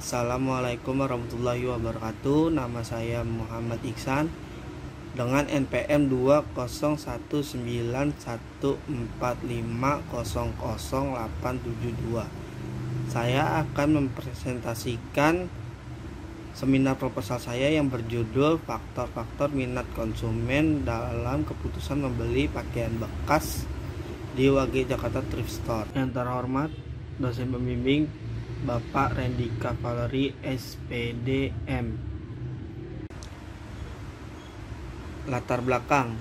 Assalamualaikum warahmatullahi wabarakatuh. Nama saya Muhammad Iksan dengan NPM 2019145000872. Saya akan mempresentasikan seminar proposal saya yang berjudul Faktor-faktor minat konsumen dalam keputusan membeli pakaian bekas di WG Jakarta Thrift Store. Yang terhormat dosen pembimbing Bapak Rendika Valeri SPDM. Latar belakang: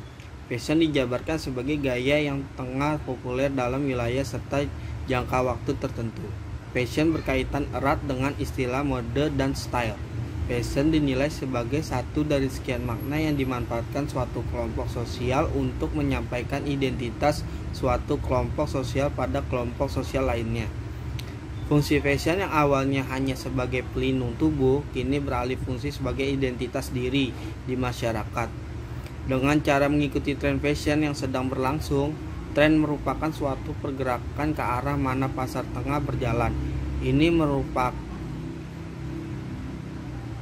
fashion dijabarkan sebagai gaya yang tengah populer dalam wilayah serta jangka waktu tertentu. Fashion berkaitan erat dengan istilah mode dan style. Fashion dinilai sebagai satu dari sekian makna yang dimanfaatkan suatu kelompok sosial untuk menyampaikan identitas suatu kelompok sosial pada kelompok sosial lainnya. Fungsi fashion yang awalnya hanya sebagai pelindung tubuh, kini beralih fungsi sebagai identitas diri di masyarakat. Dengan cara mengikuti tren fashion yang sedang berlangsung, tren merupakan suatu pergerakan ke arah mana pasar tengah berjalan.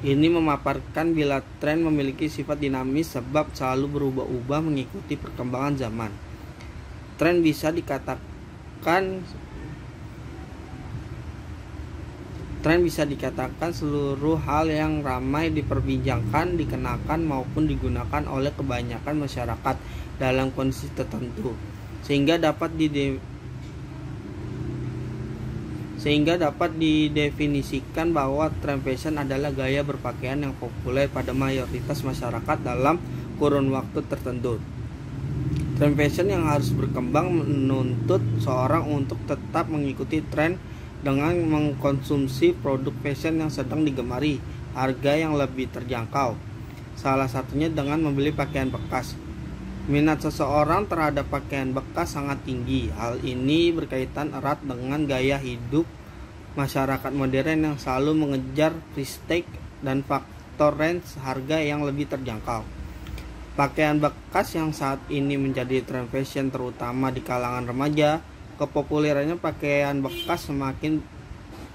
Ini memaparkan bila tren memiliki sifat dinamis sebab selalu berubah-ubah mengikuti perkembangan zaman. Tren bisa dikatakan seluruh hal yang ramai diperbincangkan, dikenakan maupun digunakan oleh kebanyakan masyarakat dalam kondisi tertentu, sehingga dapat didefinisikan bahwa tren fashion adalah gaya berpakaian yang populer pada mayoritas masyarakat dalam kurun waktu tertentu. Tren fashion yang harus berkembang menuntut seorang untuk tetap mengikuti tren dengan mengkonsumsi produk fashion yang sedang digemari, harga yang lebih terjangkau. Salah satunya dengan membeli pakaian bekas. Minat seseorang terhadap pakaian bekas sangat tinggi. Hal ini berkaitan erat dengan gaya hidup masyarakat modern yang selalu mengejar prestige dan faktor range harga yang lebih terjangkau. Pakaian bekas yang saat ini menjadi tren fashion terutama di kalangan remaja. Kepopulerannya pakaian bekas semakin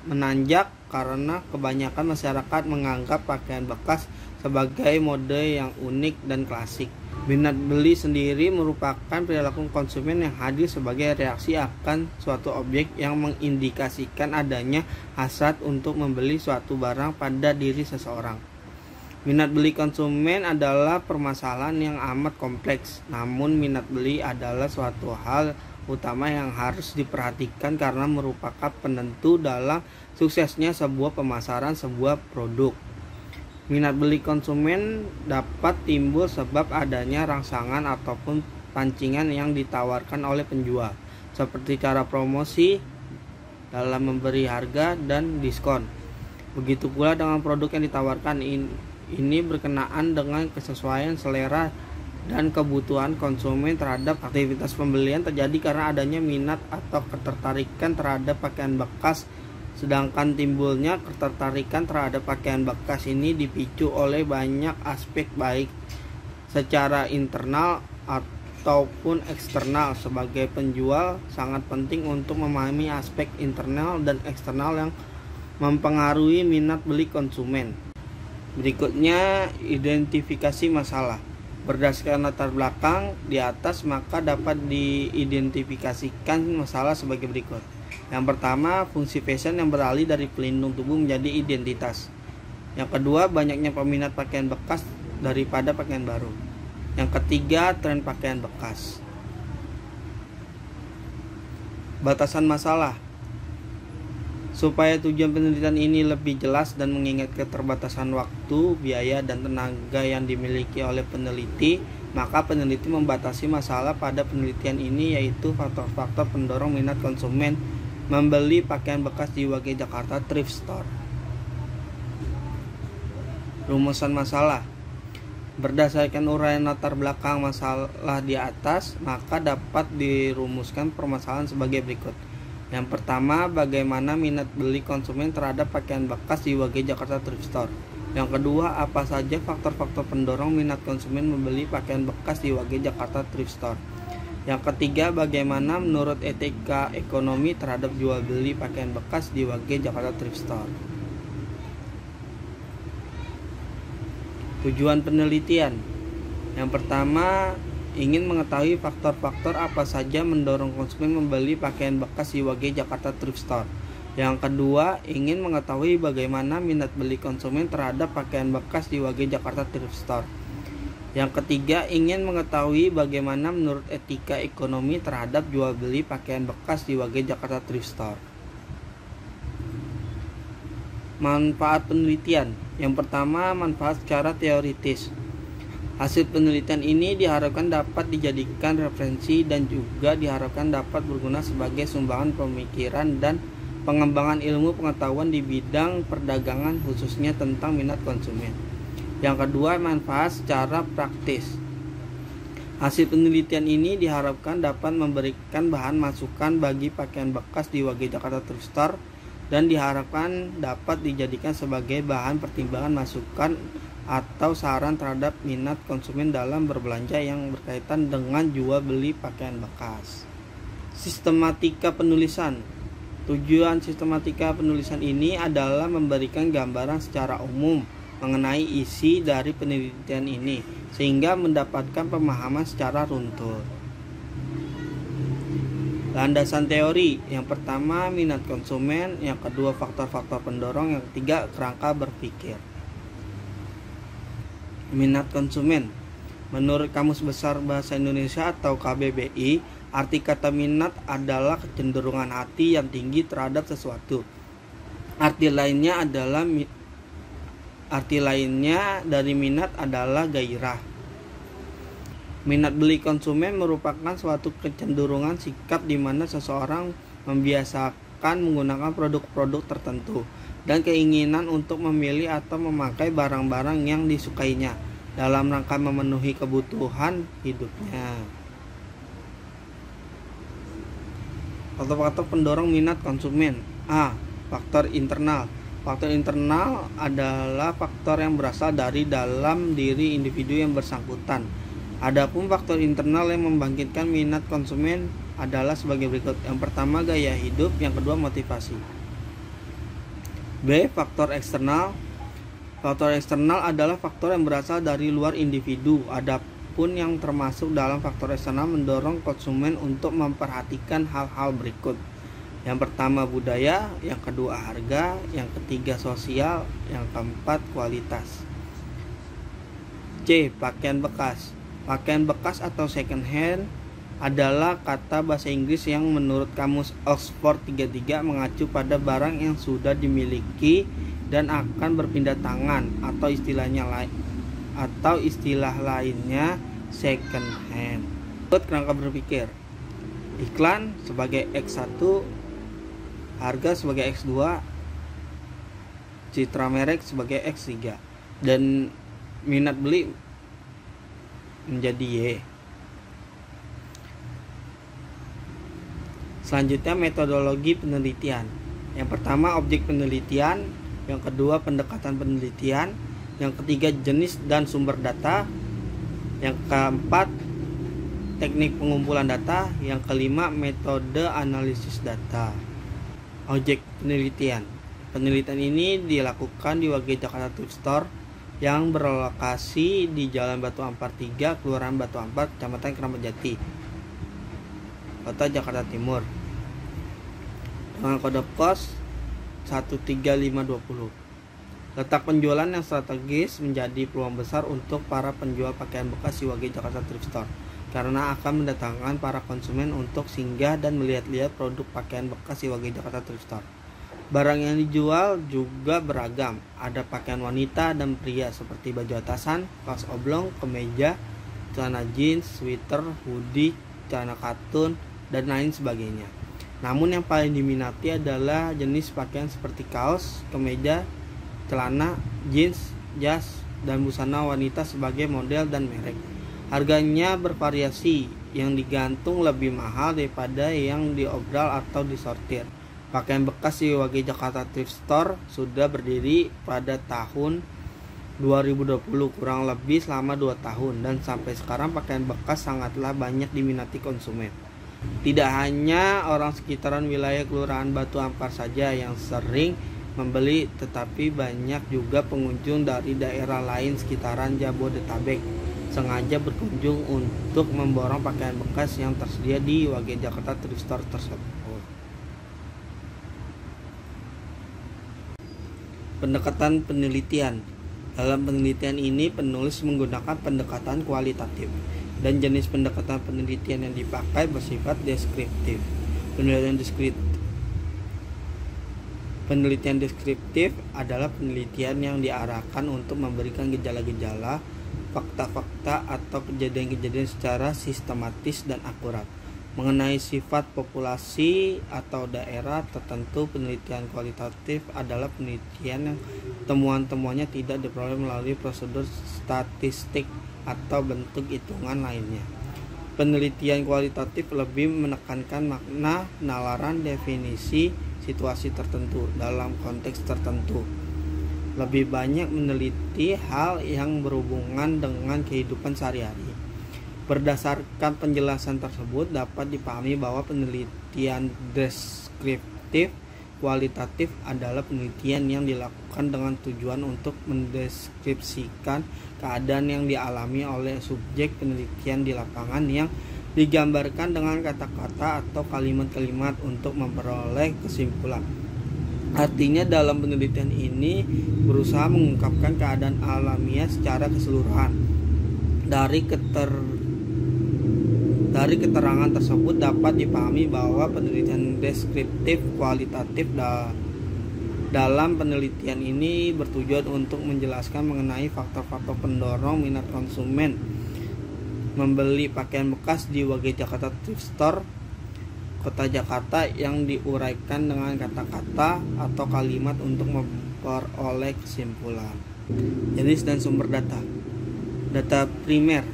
menanjak karena kebanyakan masyarakat menganggap pakaian bekas sebagai mode yang unik dan klasik. Minat beli sendiri merupakan perilaku konsumen yang hadir sebagai reaksi akan suatu objek yang mengindikasikan adanya hasrat untuk membeli suatu barang pada diri seseorang. Minat beli konsumen adalah permasalahan yang amat kompleks, namun minat beli adalah suatu hal utama yang harus diperhatikan karena merupakan penentu dalam suksesnya sebuah pemasaran sebuah produk. Minat beli konsumen dapat timbul sebab adanya rangsangan ataupun pancingan yang ditawarkan oleh penjual, seperti cara promosi dalam memberi harga dan diskon. Begitu pula dengan produk yang ditawarkan ini berkenaan dengan kesesuaian selera dan kebutuhan konsumen terhadap aktivitas pembelian terjadi karena adanya minat atau ketertarikan terhadap pakaian bekas. Sedangkan timbulnya ketertarikan terhadap pakaian bekas ini dipicu oleh banyak aspek baik secara internal ataupun eksternal. Sebagai penjual sangat penting untuk memahami aspek internal dan eksternal yang mempengaruhi minat beli konsumen. Berikutnya identifikasi masalah. Berdasarkan latar belakang di atas, maka dapat diidentifikasikan masalah sebagai berikut. Yang pertama, fungsi fashion yang beralih dari pelindung tubuh menjadi identitas. Yang kedua, banyaknya peminat pakaian bekas daripada pakaian baru. Yang ketiga, tren pakaian bekas. Batasan masalah. Supaya tujuan penelitian ini lebih jelas dan mengingat keterbatasan waktu, biaya, dan tenaga yang dimiliki oleh peneliti, maka peneliti membatasi masalah pada penelitian ini, yaitu faktor-faktor pendorong minat konsumen membeli pakaian bekas di WG Jakarta Thrift Store. Rumusan masalah. Berdasarkan uraian latar belakang masalah di atas, maka dapat dirumuskan permasalahan sebagai berikut. Yang pertama, bagaimana minat beli konsumen terhadap pakaian bekas di WG Jakarta Thrift Store. Yang kedua, apa saja faktor-faktor pendorong minat konsumen membeli pakaian bekas di WG Jakarta Thrift Store. Yang ketiga, bagaimana menurut etika ekonomi terhadap jual beli pakaian bekas di WG Jakarta Thrift Store. Tujuan penelitian. Yang pertama, ingin mengetahui faktor-faktor apa saja mendorong konsumen membeli pakaian bekas di WG Jakarta Thrift Store. Yang kedua, ingin mengetahui bagaimana minat beli konsumen terhadap pakaian bekas di WG Jakarta Thrift Store. Yang ketiga, ingin mengetahui bagaimana menurut etika ekonomi terhadap jual beli pakaian bekas di WG Jakarta Thrift Store. Manfaat penelitian. Yang pertama, manfaat secara teoritis. Hasil penelitian ini diharapkan dapat dijadikan referensi dan juga diharapkan dapat berguna sebagai sumbangan pemikiran dan pengembangan ilmu pengetahuan di bidang perdagangan khususnya tentang minat konsumen. Yang kedua, manfaat secara praktis. Hasil penelitian ini diharapkan dapat memberikan bahan masukan bagi pakaian bekas di WG Jakarta Thrift Store dan diharapkan dapat dijadikan sebagai bahan pertimbangan masukan atau saran terhadap minat konsumen dalam berbelanja yang berkaitan dengan jual beli pakaian bekas. Sistematika penulisan. Tujuan sistematika penulisan ini adalah memberikan gambaran secara umum mengenai isi dari penelitian ini sehingga mendapatkan pemahaman secara runtut. Landasan teori. Yang pertama, minat konsumen. Yang kedua, faktor-faktor pendorong. Yang ketiga, kerangka berpikir. Minat konsumen. Menurut Kamus Besar Bahasa Indonesia atau KBBI, arti kata minat adalah kecenderungan hati yang tinggi terhadap sesuatu. Arti lainnya dari minat adalah gairah. Minat beli konsumen merupakan suatu kecenderungan sikap di mana seseorang membiasakan menggunakan produk-produk tertentu dan keinginan untuk memilih atau memakai barang-barang yang disukainya dalam rangka memenuhi kebutuhan hidupnya. Faktor-faktor pendorong minat konsumen. A. Faktor internal. Faktor internal adalah faktor yang berasal dari dalam diri individu yang bersangkutan. Adapun faktor internal yang membangkitkan minat konsumen adalah sebagai berikut. Yang pertama, gaya hidup. Yang kedua, motivasi. B. Faktor eksternal. Faktor eksternal adalah faktor yang berasal dari luar individu. Adapun yang termasuk dalam faktor eksternal mendorong konsumen untuk memperhatikan hal-hal berikut. Yang pertama, budaya. Yang kedua, harga. Yang ketiga, sosial. Yang keempat, kualitas. C. Pakaian bekas. Pakaian bekas atau second hand adalah kata bahasa Inggris yang menurut Kamus Oxford 33 mengacu pada barang yang sudah dimiliki dan akan berpindah tangan atau istilah lainnya second hand. Menurut kerangka berpikir, iklan sebagai X1, harga sebagai X2, citra merek sebagai X3, dan minat beli menjadi Y. Selanjutnya, metodologi penelitian. Yang pertama, objek penelitian. Yang kedua, pendekatan penelitian. Yang ketiga, jenis dan sumber data. Yang keempat, teknik pengumpulan data. Yang kelima, metode analisis data. Objek penelitian. Penelitian ini dilakukan di WG Jakarta Thrift Store yang berlokasi di Jalan Batu Ampar 3, Kelurahan Batu Ampar, Kecamatan Keramat Jati, Kota Jakarta Timur, dengan kode pos 13520. Letak penjualan yang strategis menjadi peluang besar untuk para penjual pakaian bekas di WG Jakarta Thrift Store karena akan mendatangkan para konsumen untuk singgah dan melihat-lihat produk pakaian bekas di WG Jakarta Thrift Store. Barang yang dijual juga beragam, ada pakaian wanita dan pria seperti baju atasan, kaos oblong, kemeja, celana jeans, sweater, hoodie, celana katun, dan lain sebagainya. Namun yang paling diminati adalah jenis pakaian seperti kaos, kemeja, celana, jeans, jas, dan busana wanita sebagai model dan merek. Harganya bervariasi, yang digantung lebih mahal daripada yang diobral atau disortir. Pakaian bekas di WG Jakarta Thrift Store sudah berdiri pada tahun 2020, kurang lebih selama 2 tahun, dan sampai sekarang pakaian bekas sangatlah banyak diminati konsumen. Tidak hanya orang sekitaran wilayah Kelurahan Batu Ampar saja yang sering membeli, tetapi banyak juga pengunjung dari daerah lain sekitaran Jabodetabek sengaja berkunjung untuk memborong pakaian bekas yang tersedia di Wage Jakarta Thrift Store tersebut. Pendekatan penelitian. Dalam penelitian ini penulis menggunakan pendekatan kualitatif dan jenis pendekatan penelitian yang dipakai bersifat deskriptif. Penelitian deskriptif adalah penelitian yang diarahkan untuk memberikan gejala-gejala, fakta-fakta atau kejadian-kejadian secara sistematis dan akurat mengenai sifat populasi atau daerah tertentu. Penelitian kualitatif adalah penelitian yang temuan-temuannya tidak diperoleh melalui prosedur statistik atau bentuk hitungan lainnya. Penelitian kualitatif lebih menekankan makna, penalaran, definisi situasi tertentu dalam konteks tertentu. Lebih banyak meneliti hal yang berhubungan dengan kehidupan sehari-hari. Berdasarkan penjelasan tersebut dapat dipahami bahwa penelitian deskriptif kualitatif adalah penelitian yang dilakukan dengan tujuan untuk mendeskripsikan keadaan yang dialami oleh subjek penelitian di lapangan yang digambarkan dengan kata-kata atau kalimat-kalimat untuk memperoleh kesimpulan. Artinya dalam penelitian ini berusaha mengungkapkan keadaan alamiah secara keseluruhan. Dari keterangan tersebut dapat dipahami bahwa penelitian deskriptif kualitatif dalam penelitian ini bertujuan untuk menjelaskan mengenai faktor-faktor pendorong minat konsumen membeli pakaian bekas di Wage Jakarta Thrift Store Kota Jakarta yang diuraikan dengan kata-kata atau kalimat untuk memperoleh kesimpulan. Jenis dan sumber data. Data primer.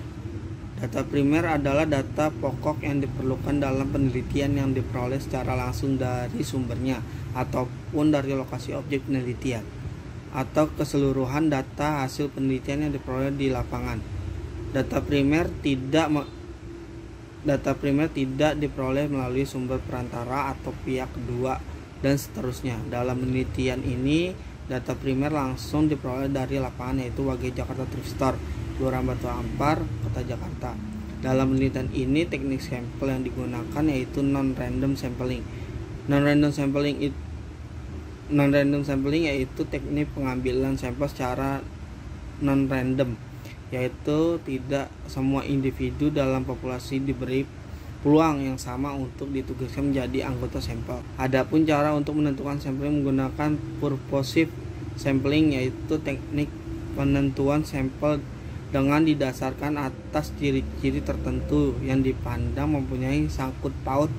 Data primer adalah data pokok yang diperlukan dalam penelitian yang diperoleh secara langsung dari sumbernya ataupun dari lokasi objek penelitian, atau keseluruhan data hasil penelitian yang diperoleh di lapangan. Data primer tidak diperoleh melalui sumber perantara atau pihak kedua dan seterusnya. Dalam penelitian ini data primer langsung diperoleh dari lapangan, yaitu Wage Jakarta Thrift Store, Kelurahan Batu Ampar, Kota Jakarta. Dalam penelitian ini teknik sampel yang digunakan yaitu non-random sampling. Non-random sampling yaitu teknik pengambilan sampel secara non-random, yaitu tidak semua individu dalam populasi diberi peluang yang sama untuk ditugaskan menjadi anggota sampel. Adapun cara untuk menentukan sampling menggunakan purposive sampling, yaitu teknik penentuan sampel dengan didasarkan atas ciri-ciri tertentu yang dipandang mempunyai sangkut paut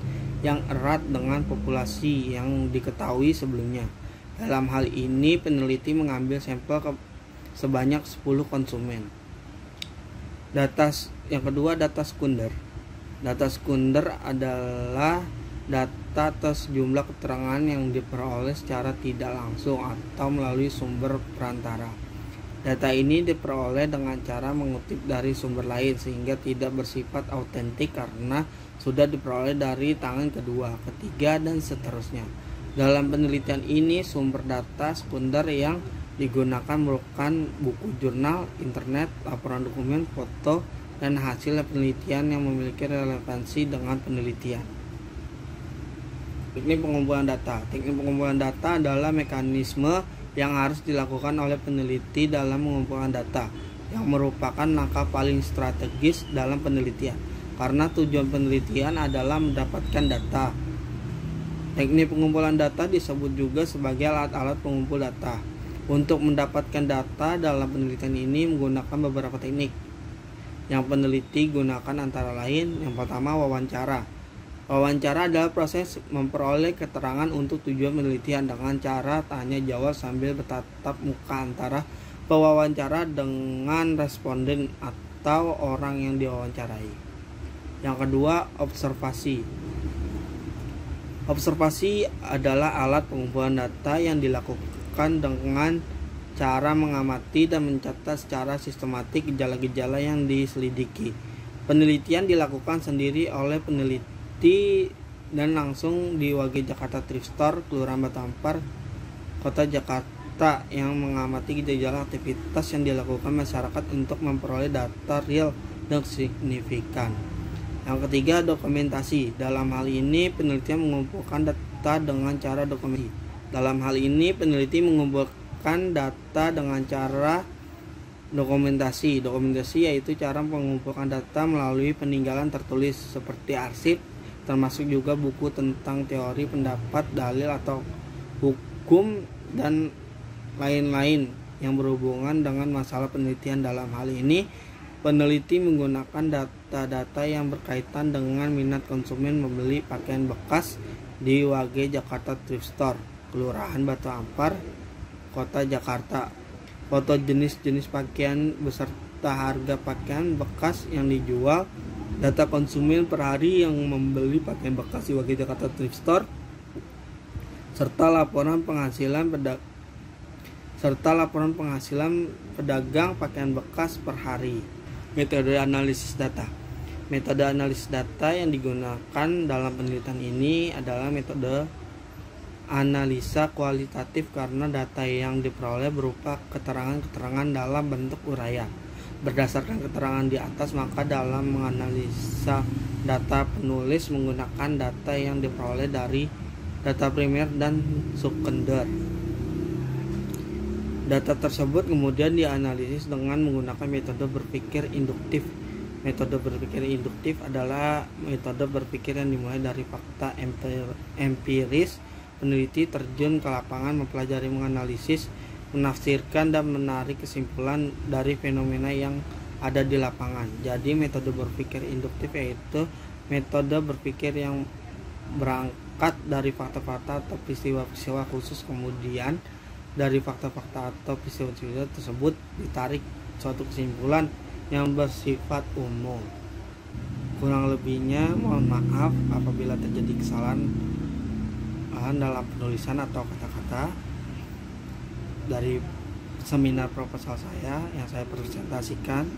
yang erat dengan populasi yang diketahui sebelumnya. Dalam hal ini peneliti mengambil sampel sebanyak 10 konsumen. Yang kedua, data sekunder. Data sekunder adalah data atau sejumlah keterangan yang diperoleh secara tidak langsung atau melalui sumber perantara. Data ini diperoleh dengan cara mengutip dari sumber lain sehingga tidak bersifat autentik karena sudah diperoleh dari tangan kedua, ketiga, dan seterusnya. Dalam penelitian ini sumber data sekunder yang digunakan merupakan buku jurnal, internet, laporan dokumen, foto, dan hasil penelitian yang memiliki relevansi dengan penelitian. Teknik pengumpulan data. Teknik pengumpulan data adalah mekanisme yang harus dilakukan oleh peneliti dalam mengumpulkan data, yang merupakan langkah paling strategis dalam penelitian karena tujuan penelitian adalah mendapatkan data. Teknik pengumpulan data disebut juga sebagai alat-alat pengumpul data. Untuk mendapatkan data dalam penelitian ini menggunakan beberapa teknik yang peneliti gunakan, antara lain yang pertama wawancara. Wawancara adalah proses memperoleh keterangan untuk tujuan penelitian dengan cara tanya jawab sambil bertatap muka antara pewawancara dengan responden atau orang yang diwawancarai. Yang kedua, observasi. Observasi adalah alat pengumpulan data yang dilakukan dengan cara mengamati dan mencatat secara sistematik gejala-gejala yang diselidiki. Penelitian dilakukan sendiri oleh peneliti dan langsung di Wage Jakarta Thrift Store, Kelurahan Batu Ampar, Kota Jakarta yang mengamati gejala aktivitas yang dilakukan masyarakat untuk memperoleh data real dan signifikan. Yang ketiga, dokumentasi. Dalam hal ini peneliti mengumpulkan data dengan cara dokumentasi. Dalam hal ini peneliti mengumpulkan data dengan cara dokumentasi. Dokumentasi yaitu cara mengumpulkan data melalui peninggalan tertulis seperti arsip, termasuk juga buku tentang teori, pendapat, dalil atau hukum dan lain-lain yang berhubungan dengan masalah penelitian. Dalam hal ini peneliti menggunakan data-data yang berkaitan dengan minat konsumen membeli pakaian bekas di WG Jakarta Thrift Store, Kelurahan Batu Ampar, Kota Jakarta. Foto jenis-jenis pakaian beserta harga pakaian bekas yang dijual, data konsumen per hari yang membeli pakaian bekas di WG Jakarta Thrift Store, serta laporan penghasilan pedagang pakaian bekas per hari. Metode analisis data. Metode analisis data yang digunakan dalam penelitian ini adalah metode analisa kualitatif karena data yang diperoleh berupa keterangan-keterangan dalam bentuk uraian. Berdasarkan keterangan di atas, maka dalam menganalisa data, penulis menggunakan data yang diperoleh dari data primer dan sekunder. Data tersebut kemudian dianalisis dengan menggunakan metode berpikir induktif. Metode berpikir induktif adalah metode berpikir yang dimulai dari fakta empiris. Peneliti terjun ke lapangan, mempelajari, menganalisis, menafsirkan, dan menarik kesimpulan dari fenomena yang ada di lapangan. Jadi metode berpikir induktif yaitu metode berpikir yang berangkat dari fakta-fakta atau peristiwa-peristiwa khusus, kemudian dari fakta-fakta atau peristiwa tersebut ditarik suatu kesimpulan yang bersifat umum. Kurang lebihnya mohon maaf apabila terjadi kesalahan dalam penulisan atau kata-kata dari seminar proposal saya yang saya presentasikan.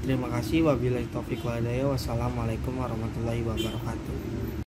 Terima kasih. Wabillahi taufiq wal hidayah. Wassalamualaikum warahmatullahi wabarakatuh.